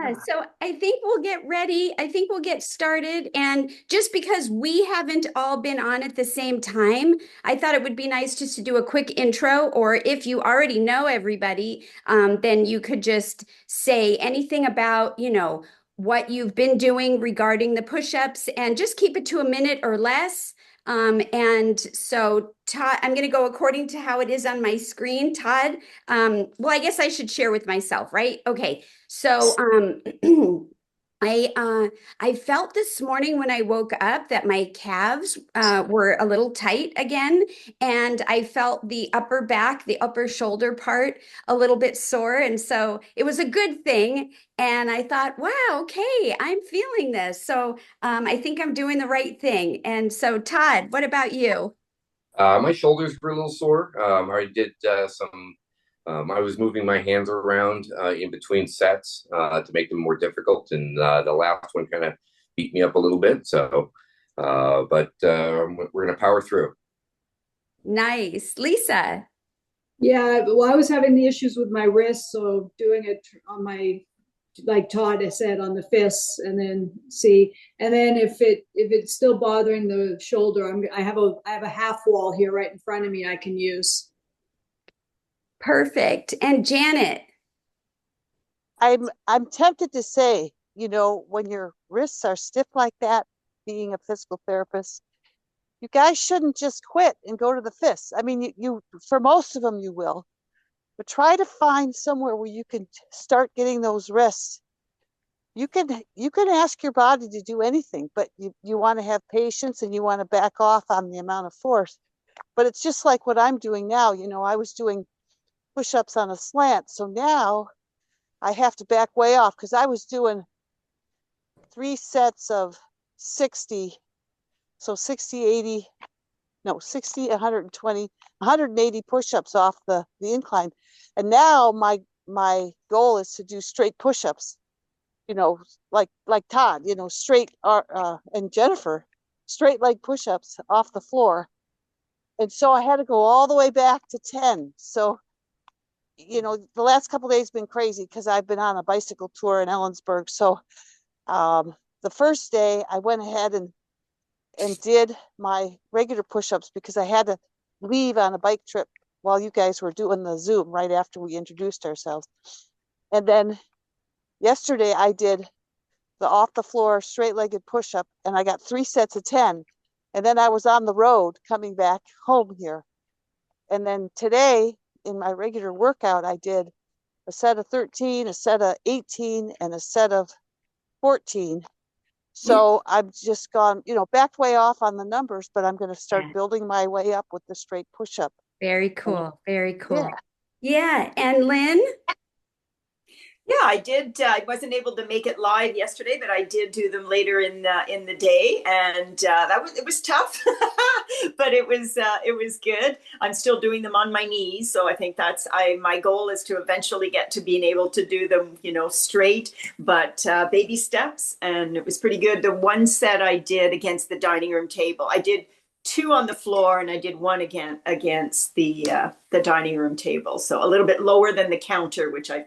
Yeah, so I think we'll get ready. I think we'll get started. And just because we haven't all been on at the same time, I thought it would be nice just to do a quick intro. Or if you already know everybody, then you could just say anything about, what you've been doing regarding the push-ups and just keep it to a minute or less. And so, Todd, I'm going to go according to how it is on my screen. Todd, well, I guess I should share with myself, right? Okay. So, I I felt this morning when I woke up that my calves were a little tight again, and I felt the upper back, the upper shoulder part a little bit sore, and so it was a good thing. And I thought, wow, okay, I'm feeling this, so I think I'm doing the right thing. And so, Todd, what about you? My shoulders were a little sore. I did some. I was moving my hands around in between sets to make them more difficult, and the last one kind of beat me up a little bit. But we're gonna power through. Nice, Lisa. Yeah, well, I was having the issues with my wrist, so doing it on my, like Todd has said, on the fists, and then see, and then if it's still bothering the shoulder, I have a half wall here right in front of me I can use. Perfect. And Janet. I'm tempted to say, when your wrists are stiff like that, being a physical therapist, you guys shouldn't just quit and go to the fists. I mean, you for most of them you will, but try to find somewhere where you can start getting those wrists. You can ask your body to do anything, but you want to have patience and you want to back off on the amount of force. But it's just like what I'm doing now. I was doing push-ups on a slant, so now I have to back way off because I was doing 3 sets of 60. So 60, 80, no, 60, 120, 180 push-ups off the incline. And now my goal is to do straight push-ups, like Todd, straight and Jennifer, straight leg push-ups off the floor. And so I had to go all the way back to 10. So the last couple of days been crazy because I've been on a bicycle tour in Ellensburg. So the first day I went ahead and did my regular push-ups because I had to leave on a bike trip while you guys were doing the Zoom right after we introduced ourselves. And then yesterday I did the off the floor straight-legged push-up and I got 3 sets of 10. And then I was on the road coming back home here. And then today in my regular workout, I did a set of 13, a set of 18, and a set of 14. So I've just gone, backed way off on the numbers, but I'm going to start building my way up with the straight push-up. Very And cool. Very cool. yeah, Yeah. And Lynn? Yeah, I did. I wasn't able to make it live yesterday, but I did do them later in the day, and it was tough, but it was good. I'm still doing them on my knees, so I think my goal is to eventually get to being able to do them, straight, but baby steps, and it was pretty good. The one set I did against the dining room table, I did two on the floor and I did one again against the dining room table. So a little bit lower than the counter, which I've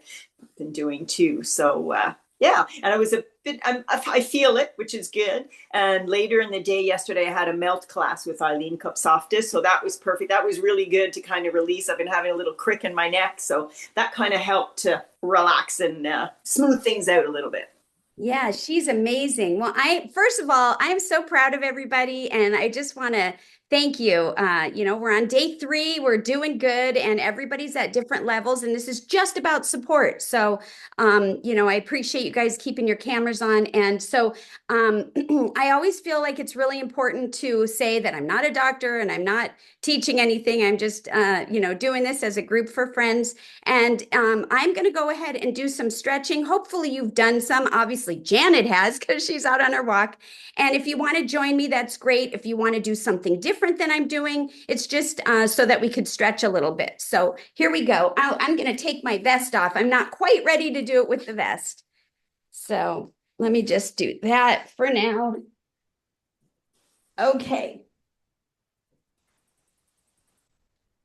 been doing too. So yeah, and I was a bit, I feel it, which is good. And later in the day yesterday, I had a melt class with Eileen Kopsoftis. So that was perfect. That was really good to kind of release. I've been having a little crick in my neck. So that kind of helped to relax and smooth things out a little bit. Yeah, she's amazing. Well, first of all, I'm so proud of everybody, and I just want to thank you. We're on day 3, we're doing good, and everybody's at different levels, and this is just about support. So, I appreciate you guys keeping your cameras on. And so, I always feel like it's really important to say that I'm not a doctor and I'm not teaching anything. I'm just, doing this as a group for friends. And I'm going to go ahead and do some stretching. Hopefully, you've done some. Obviously, Janet has because she's out on her walk. And if you want to join me, that's great. If you want to do something different than I'm doing, it's just so that we could stretch a little bit. So here we go. I'm going to take my vest off. I'm not quite ready to do it with the vest. So let me just do that for now. Okay.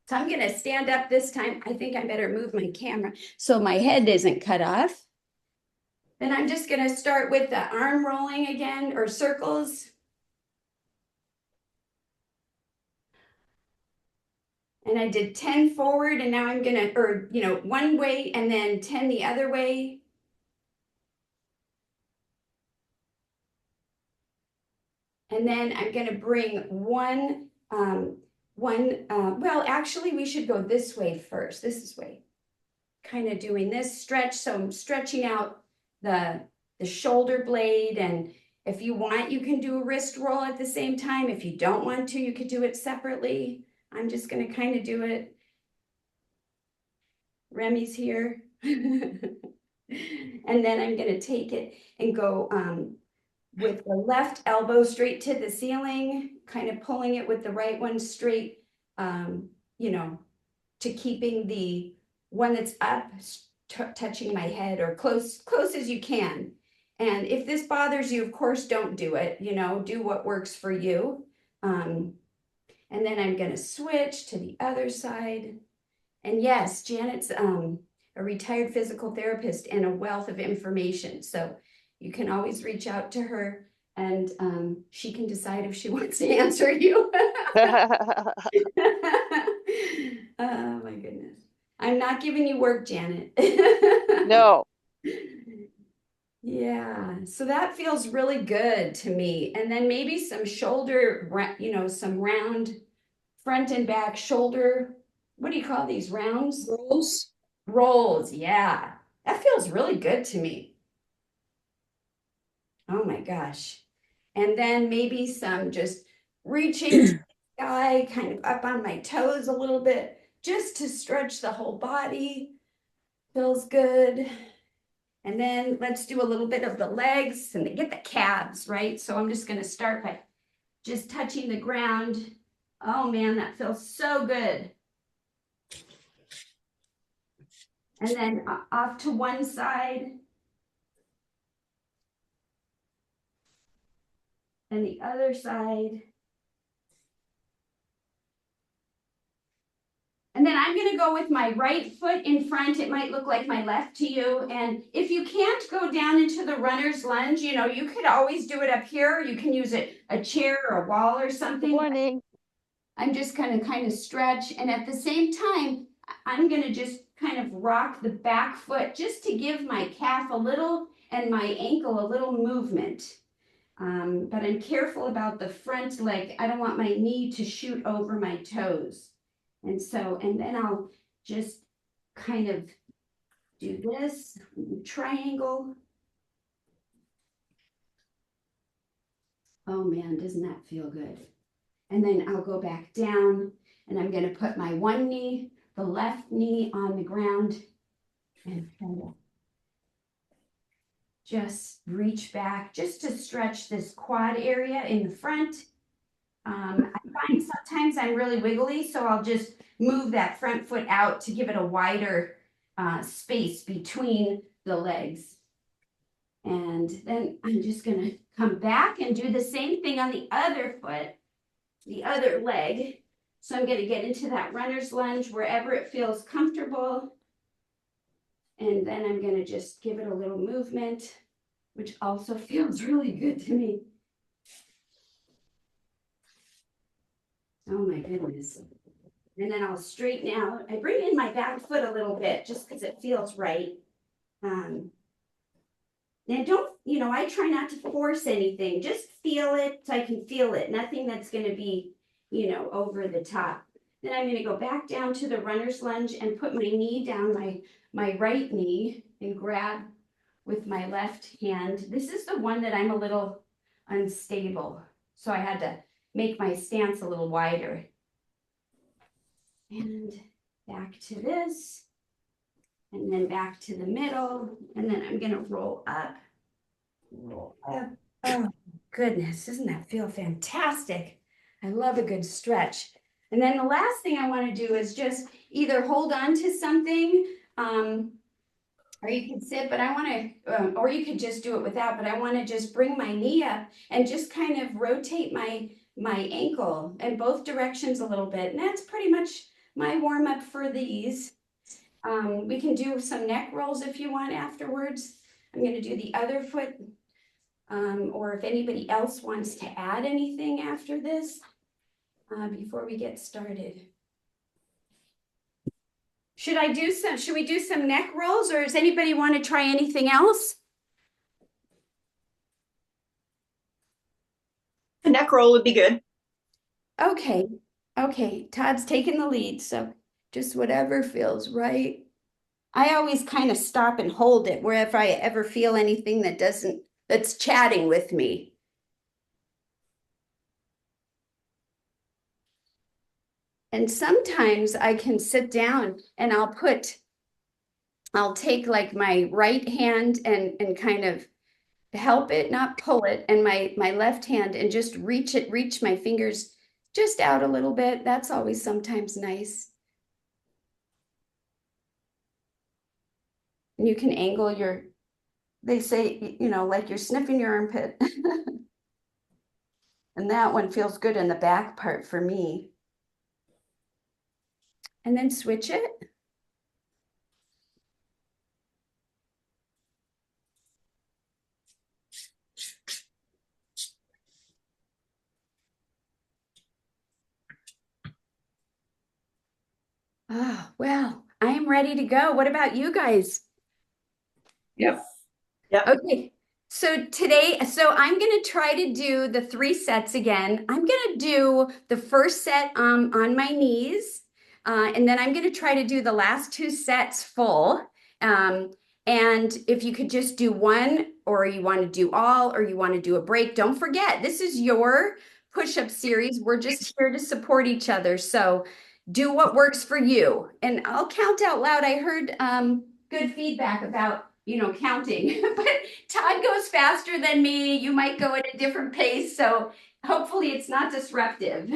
So I'm going to stand up this time. I think I better move my camera so my head isn't cut off. Then I'm just going to start with the arm rolling again, or circles. And I did 10 forward, and now I'm gonna, or one way and then 10 the other way. And then I'm gonna bring well, actually we should go this way first. This is way, kind of doing this stretch. So I'm stretching out the shoulder blade, and if you want, you can do a wrist roll at the same time. If you don't want to, you could do it separately. I'm just gonna kind of do it. Remy's here. And then I'm going to take it and go with the left elbow straight to the ceiling, kind of pulling it with the right one straight, to keeping the one that's up touching my head, or close as you can. And if this bothers you, of course, don't do it, do what works for you. And then I'm going to switch to the other side. And yes, Janet's a retired physical therapist and a wealth of information. So you can always reach out to her, and she can decide if she wants to answer you. Oh my goodness. I'm not giving you work, Janet. No. Yeah, so that feels really good to me. And then maybe some shoulder, some round front and back shoulder. What do you call these, rounds? Rolls. Rolls, yeah. That feels really good to me. Oh my gosh. And then maybe some just reaching to the sky, kind of up on my toes a little bit, just to stretch the whole body. Feels good. And then let's do a little bit of the legs and get the calves, right? So I'm just going to start by just touching the ground. Oh man, that feels so good. And then off to one side. And the other side. And then I'm going to go with my right foot in front. It might look like my left to you. And if you can't go down into the runner's lunge, you could always do it up here. You can use a chair or a wall or something. Good morning. I'm just going to kind of stretch. And at the same time, I'm going to just kind of rock the back foot just to give my calf a little and my ankle a little movement. But I'm careful about the front leg. I don't want my knee to shoot over my toes. And then I'll just kind of do this triangle. Oh man, doesn't that feel good? And then I'll go back down, and I'm going to put my one knee, the left knee, on the ground, and kind of just reach back just to stretch this quad area in the front. I find sometimes I'm really wiggly, so I'll just move that front foot out to give it a wider space between the legs. And then I'm just going to come back and do the same thing on the other foot, the other leg. So I'm going to get into that runner's lunge wherever it feels comfortable. And then I'm going to just give it a little movement, which also feels really good to me. Oh my goodness. And then I'll straighten out. I bring in my back foot a little bit just because it feels right. And don't, I try not to force anything. Just feel it so I can feel it. Nothing that's going to be, over the top. Then I'm going to go back down to the runner's lunge and put my knee down, my right knee, and grab with my left hand. This is the one that I'm a little unstable. So I had to make my stance a little wider. And back to this. And then back to the middle. And then I'm going to roll up. Roll up. Oh, goodness. Doesn't that feel fantastic? I love a good stretch. And then the last thing I want to do is just either hold on to something, or you can sit, but I want to, or you could just do it without, but I want to just bring my knee up and just kind of rotate my ankle in both directions a little bit. And that's pretty much my warm up for these. We can do some neck rolls if you want afterwards. I'm going to do the other foot, or if anybody else wants to add anything after this, before we get started. Should we do some neck rolls, or does anybody want to try anything else? The neck roll would be good. Okay. Okay. Todd's taking the lead. So just whatever feels right. I always kind of stop and hold it wherever I ever feel anything that's chatting with me. And sometimes I can sit down and I'll take like my right hand and kind of help it, not pull it, and my left hand and just reach my fingers just out a little bit. That's always sometimes nice. And you can angle they say, like you're sniffing your armpit. And that one feels good in the back part for me. And then switch it. Oh, well, I am ready to go. What about you guys? Yep. Yep. Okay. So I'm going to try to do the 3 sets again. I'm going to do the first set on my knees, and then I'm going to try to do the last 2 sets full. And if you could just do one, or you want to do all, or you want to do a break, don't forget, this is your push-up series. We're just here to support each other. So do what works for you. And I'll count out loud. I heard good feedback about counting, but Todd goes faster than me. You might go at a different pace, so hopefully it's not disruptive.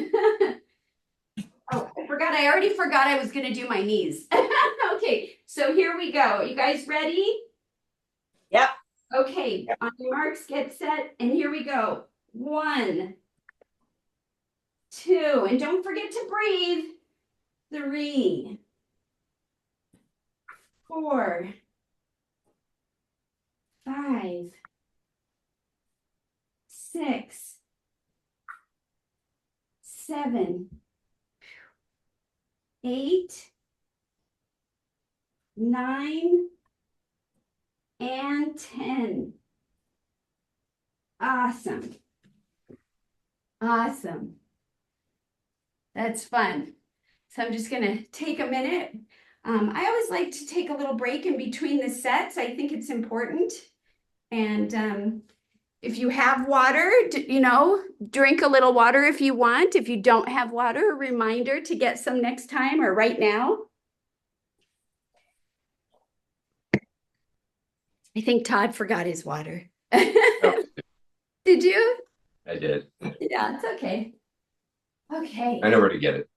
Oh, I already forgot I was going to do my knees. Okay, so here we go. You guys ready? Yep. Okay, on your marks, get set, and here we go. 1, 2, and don't forget to breathe. 3, 4, 5, 6, 7, 8, 9, and 10. Awesome. Awesome. That's fun. So I'm just going to take a minute. I always like to take a little break in between the sets. I think it's important. And if you have water, drink a little water if you want. If you don't have water, a reminder to get some next time or right now. I think Todd forgot his water. Oh, Did you? I did. Yeah, it's okay. Okay. I know where to get it.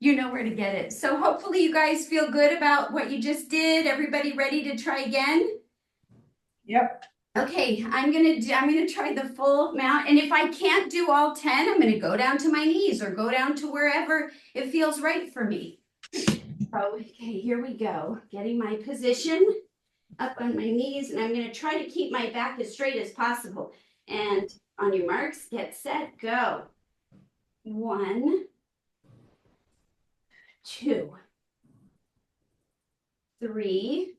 You know where to get it. So hopefully you guys feel good about what you just did. Everybody ready to try again? Yep. Okay, I'm gonna try the full amount, and if I can't do all 10, I'm gonna go down to my knees or go down to wherever it feels right for me. Okay, here we go. Getting my position up on my knees, and I'm gonna try to keep my back as straight as possible. And on your marks, get set, go. 1, 2, 3,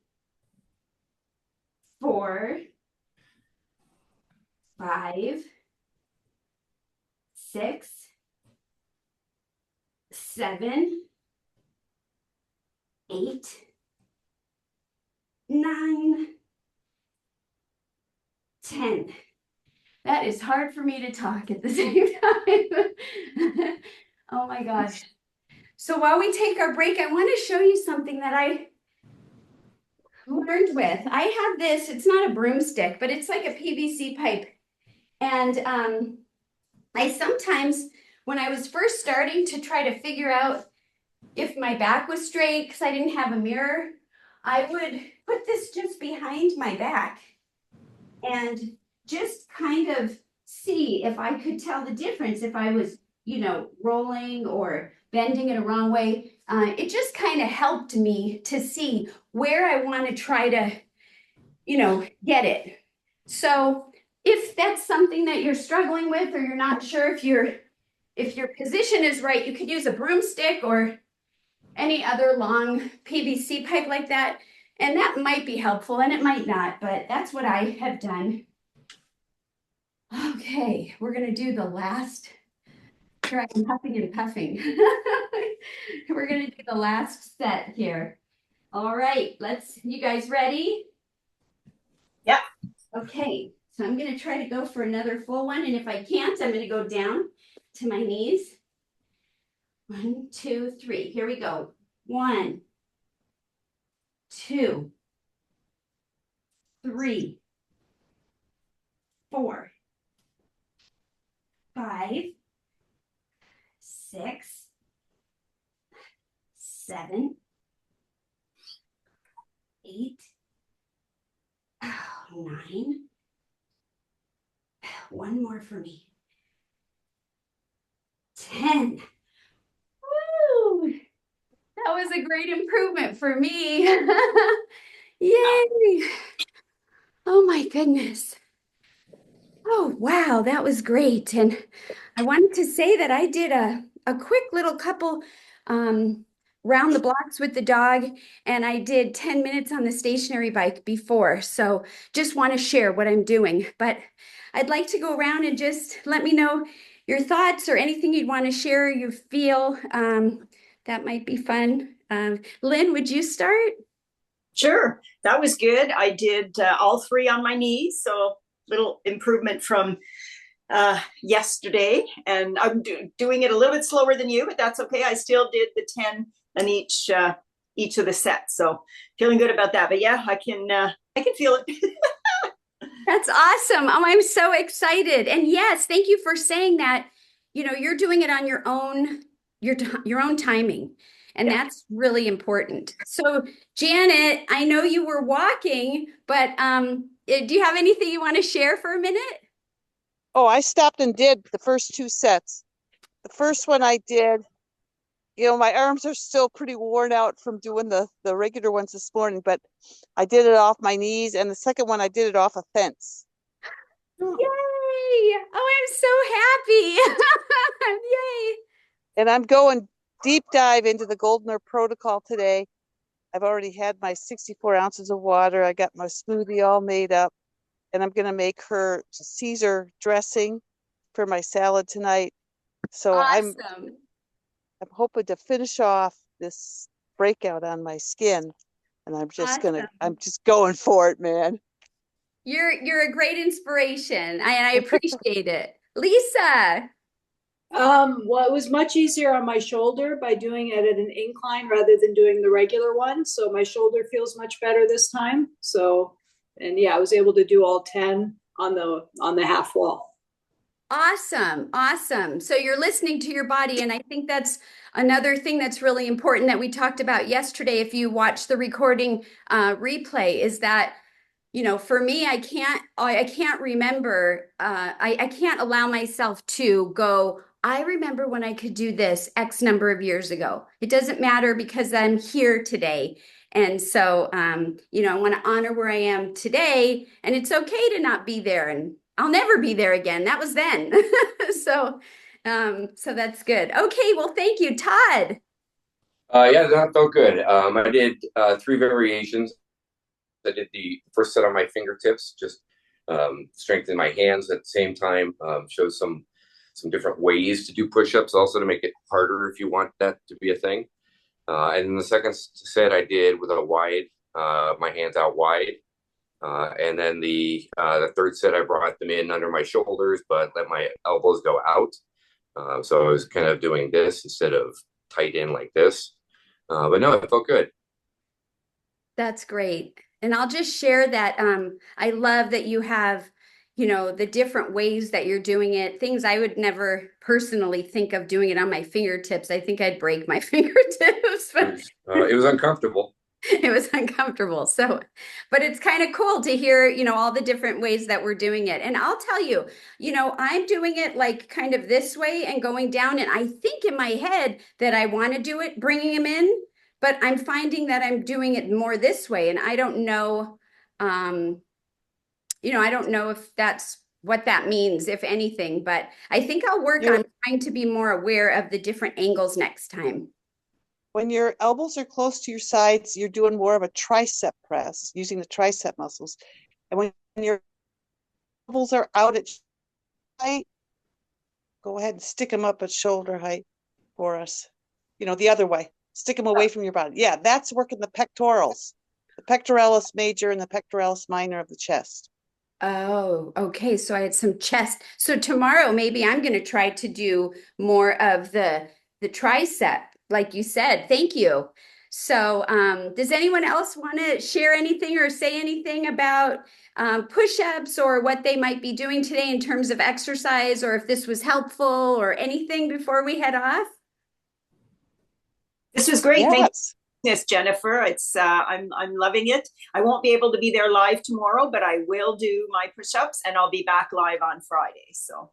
4, 5, 6, 7, 8, 9, 10. That is hard for me to talk at the same time. Oh my gosh. So while we take our break, I want to show you something that I learned with. I have this, it's not a broomstick, but it's like a PVC pipe. And I sometimes, when I was first starting to try to figure out if my back was straight, because I didn't have a mirror, I would put this just behind my back and just kind of see if I could tell the difference if I was, rolling or bending it a wrong way. It just kind of helped me to see where I want to try to get it. So if that's something that you're struggling with, or you're not sure if your position is right, you could use a broomstick or any other long PVC pipe like that. And that might be helpful, and it might not, but that's what I have done. Okay, we're going to do the last. Here I'm huffing and puffing. We're going to do the last set here. All right, you guys ready? Yeah. Okay, so I'm going to try to go for another full one. And if I can't, I'm going to go down to my knees. 1, 2, 3. Here we go. 1, 2, 3, 4, 5, 6, 7, 8, 9. One more for me. 10. Woo! That was a great improvement for me. Yay! Oh my goodness. Oh, wow, that was great. And I wanted to say that I did a quick little couple round the blocks with the dog, and I did 10 minutes on the stationary bike before. So just want to share what I'm doing. But I'd like to go around and just let me know your thoughts or anything you'd want to share, you feel that might be fun. Lynn, would you start? Sure, that was good. I did all three on my knees, so little improvement from yesterday, and I'm doing it a little bit slower than you, but that's okay. I still did the 10 on each of the sets, so feeling good about that. But yeah, I can feel it. That's awesome. Oh, I'm so excited. And yes, thank you for saying that. You're doing it on your own timing. And Yeah. that's really important. So, Janet, I know you were walking, but do you have anything you want to share for a minute? Oh, I stopped and did the first two sets. The first one I did, my arms are still pretty worn out from doing the regular ones this morning, but I did it off my knees. And the second one, I did it off a fence. Yay! Oh, I'm so happy. Yay. And I'm going deep dive into the Goldener protocol today. I've already had my 64 ounces of water. I got my smoothie all made up, and I'm going to make her Caesar dressing for my salad tonight. So Awesome. I'm hoping to finish off this breakout on my skin, and Awesome. I'm just going for it, man. You're a great inspiration, and I appreciate it. Lisa. Well, it was much easier on my shoulder by doing it at an incline rather than doing the regular one. So my shoulder feels much better this time. So, and yeah, I was able to do all 10 on the half wall. Awesome. Awesome. So you're listening to your body. And I think that's another thing that's really important that we talked about yesterday. If you watch the recording replay, is that for me, I can't remember, I can't allow myself to go, I remember when I could do this X number of years ago. It doesn't matter because I'm here today. And so, I want to honor where I am today, and it's okay to not be there, and I'll never be there again. That was then. So, so that's good. Okay. Well, thank you, Todd. Yeah, that felt good. I did three variations. I did the first set on my fingertips, just strengthen my hands at the same time. Show some different ways to do push-ups, also to make it harder if you want that to be a thing. And then the second set I did with a wide, my hands out wide. And then the third set I brought them in under my shoulders, but let my elbows go out. So I was kind of doing this instead of tight in like this. But no, it felt good. That's great. And I'll just share that I love that you have, the different ways that you're doing it, things I would never personally think of doing it on my fingertips. I think I'd break my fingertips, but It was uncomfortable. it was uncomfortable. So, but it's kind of cool to hear, all the different ways that we're doing it. And I'll tell you, I'm doing it like kind of this way and going down. And I think in my head that I want to do it, bringing them in, but I'm finding that I'm doing it more this way. And I don't know Um, I don't know if that's what that means, if anything, but I think I'll work Your on trying to be more aware of the different angles next time. When your elbows are close to your sides, you're doing more of a tricep press using the tricep muscles. And when your elbows are out at height, go ahead and stick them up at shoulder height for us. The other way. Stick them away from your body. Yeah, that's working the pectorals, the pectoralis major and the pectoralis minor of the chest. Oh, okay. So I had some chest. So tomorrow maybe I'm going to try to do more of the tricep, like you said. Thank you. So, does anyone else want to share anything or say anything about push-ups or what they might be doing today in terms of exercise, or if this was helpful or anything before we head off? This was great. Thank Yes. you, Miss Jennifer. It's I'm loving it. I won't be able to be there live tomorrow, but I will do my push-ups and I'll be back live on Friday. So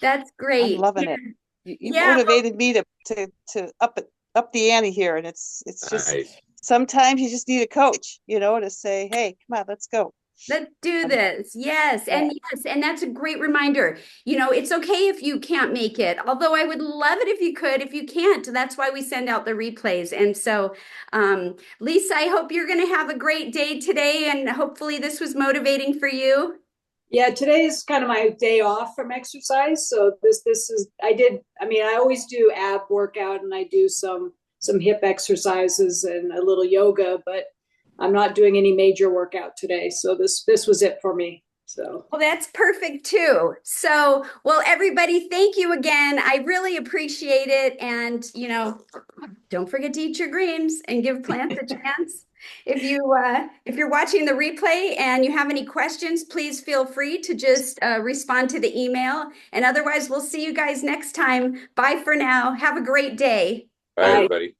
That's I'm great. loving it. You Yeah. motivated me to up the ante here. And it's just Nice. sometimes you just need a coach, to say, hey, come on, let's go. Let's do Um, this. Yes. yeah. And yes, and that's a great reminder. It's okay if you can't make it, although I would love it if you could. If you can't, that's why we send out the replays. And so, Lisa, I hope you're going to have a great day today, and hopefully this was motivating for you. Yeah, today is kind of my day off from exercise. So this is I always do ab workout and I do some hip exercises and a little yoga, but I'm not doing any major workout today. So this was it for me. So Well, that's perfect too. So, well, everybody, thank you again. I really appreciate it. And, don't forget to eat your greens and give plants a chance. If you're watching the replay and you have any questions, please feel free to just respond to the email. And otherwise, we'll see you guys next time. Bye for now. Have a great day. Bye, bye. everybody.